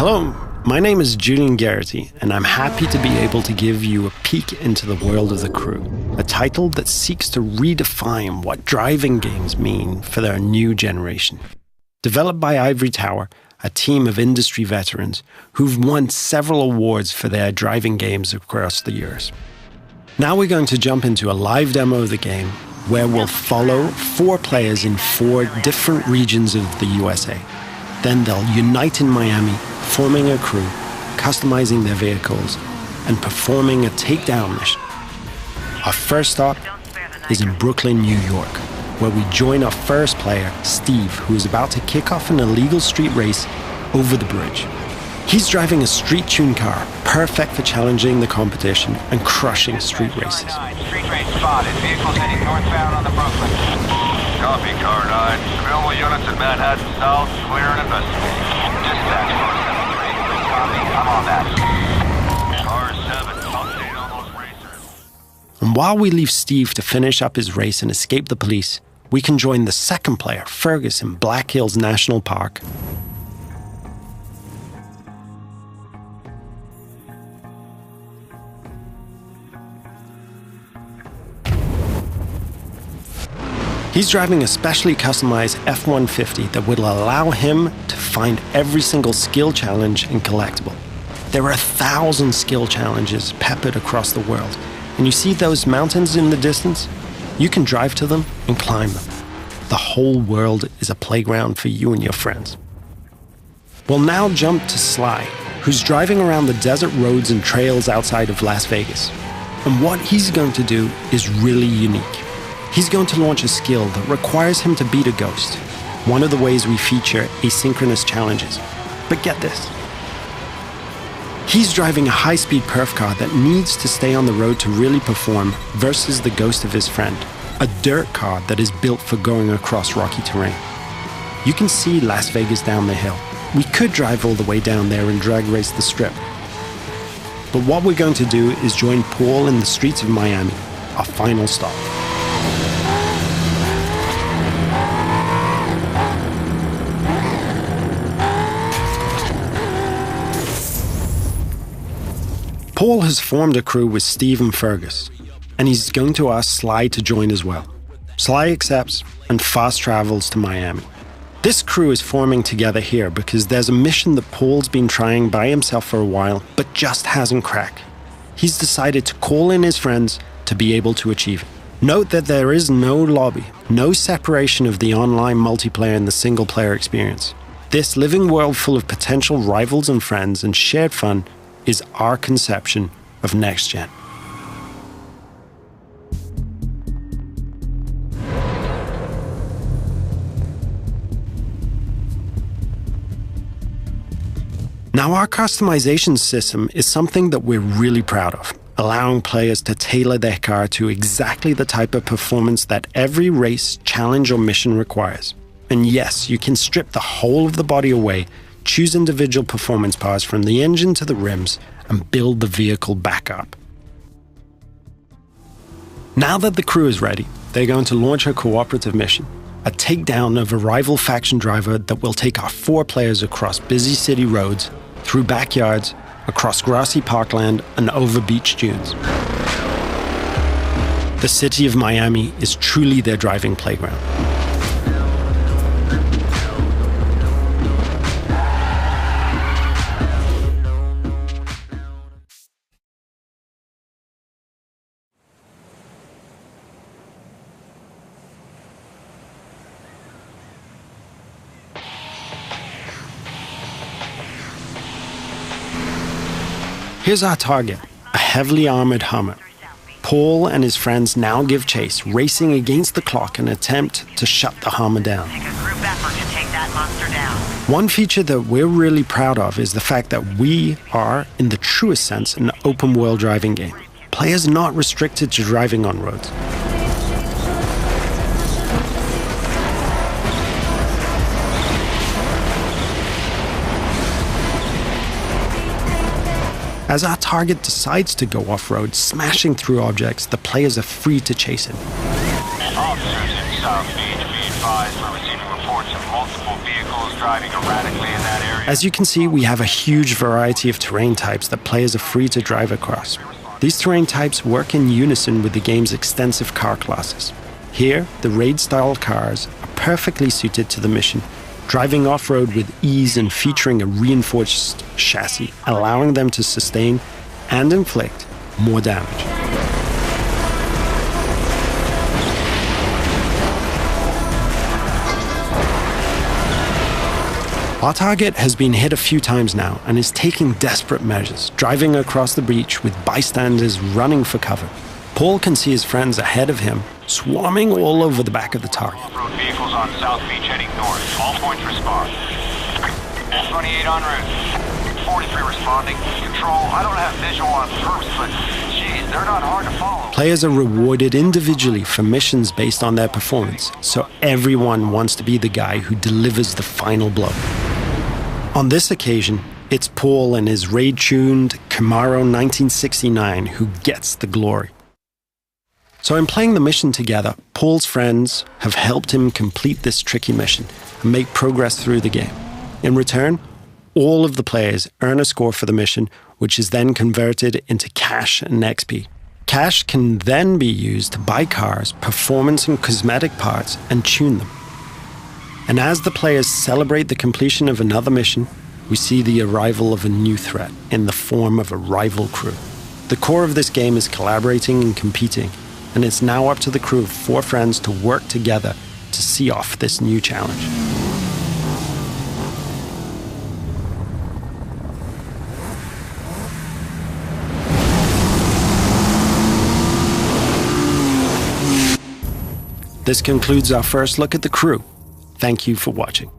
Hello, my name is Julian Garrity, and I'm happy to be able to give you a peek into the world of The Crew, a title that seeks to redefine what driving games mean for their new generation. Developed by Ivory Tower, a team of industry veterans who've won several awards for their driving games across the years. Now we're going to jump into a live demo of the game where we'll follow 4 players in 4 different regions of the USA. Then they'll unite in Miami, forming a crew, customizing their vehicles, and performing a takedown mission. Our first stop is in Brooklyn, New York, where we join our first player, Steve, who is about to kick off an illegal street race over the bridge. He's driving a street-tuned car, perfect for challenging the competition and crushing street races. Street race spotted. Vehicles heading northbound on the Brooklyn. Copy, Car 9. Available units in Manhattan South, clear and investigating. Dispatch 473. Copy, I'm on that. Car 7, update on those racers. And while we leave Steve to finish up his race and escape the police, we can join the second player, Fergus, in Black Hills National Park. He's driving a specially customized F-150 that will allow him to find every single skill challenge and collectible. There are 1,000 skill challenges peppered across the world, and you see those mountains in the distance? You can drive to them and climb them. The whole world is a playground for you and your friends. We'll now jump to Sly, who's driving around the desert roads and trails outside of Las Vegas. And what he's going to do is really unique. He's going to launch a skill that requires him to beat a ghost, one of the ways we feature asynchronous challenges. But get this. He's driving a high-speed perf car that needs to stay on the road to really perform versus the ghost of his friend, a dirt car that is built for going across rocky terrain. You can see Las Vegas down the hill. We could drive all the way down there and drag race the strip. But what we're going to do is join Paul in the streets of Miami, our final stop. Paul has formed a crew with Steve and Fergus, and he's going to ask Sly to join as well. Sly accepts and fast travels to Miami. This crew is forming together here because there's a mission that Paul's been trying by himself for a while, but just hasn't cracked. He's decided to call in his friends to be able to achieve it. Note that there is no lobby, no separation of the online multiplayer and the single-player experience. This living world full of potential rivals and friends and shared fun is our conception of next gen. Now, our customization system is something that we're really proud of, allowing players to tailor their car to exactly the type of performance that every race, challenge, or mission requires. And yes, you can strip the whole of the body away, choose individual performance parts from the engine to the rims, and build the vehicle back up. Now that the crew is ready, they're going to launch a cooperative mission, a takedown of a rival faction driver that will take our 4 players across busy city roads, through backyards, across grassy parkland, and over beach dunes. The city of Miami is truly their driving playground. Here's our target, a heavily armored Hummer. Paul and his friends now give chase, racing against the clock in an attempt to shut the Hummer down. Take a group effort to take that monster down. One feature that we're really proud of is the fact that we are, in the truest sense, an open-world driving game. Players are not restricted to driving on roads. As our target decides to go off-road, smashing through objects, the players are free to chase him. Officers in South Beach, be advised we're receiving reports of multiple vehicles driving erratically in that area. As you can see, we have a huge variety of terrain types that players are free to drive across. These terrain types work in unison with the game's extensive car classes. Here, the raid-style cars are perfectly suited to the mission, driving off-road with ease and featuring a reinforced chassis, allowing them to sustain and inflict more damage. Our target has been hit a few times now and is taking desperate measures, driving across the breach with bystanders running for cover. Paul can see his friends ahead of him, swarming all over the back of the target. Off-road vehicles on South Beach heading north. All points respond. 28 en route. 43 responding. Control, I don't have visual on perps, but geez, they're not hard to follow. Players are rewarded individually for missions based on their performance, so everyone wants to be the guy who delivers the final blow. On this occasion, it's Paul and his raid-tuned Camaro 1969 who gets the glory. So in playing the mission together, Paul's friends have helped him complete this tricky mission and make progress through the game. In return, all of the players earn a score for the mission, which is then converted into cash and XP. Cash can then be used to buy cars, performance and cosmetic parts, and tune them. And as the players celebrate the completion of another mission, we see the arrival of a new threat in the form of a rival crew. The core of this game is collaborating and competing, and it's now up to the crew of 4 friends to work together to see off this new challenge. This concludes our first look at the crew. Thank you for watching.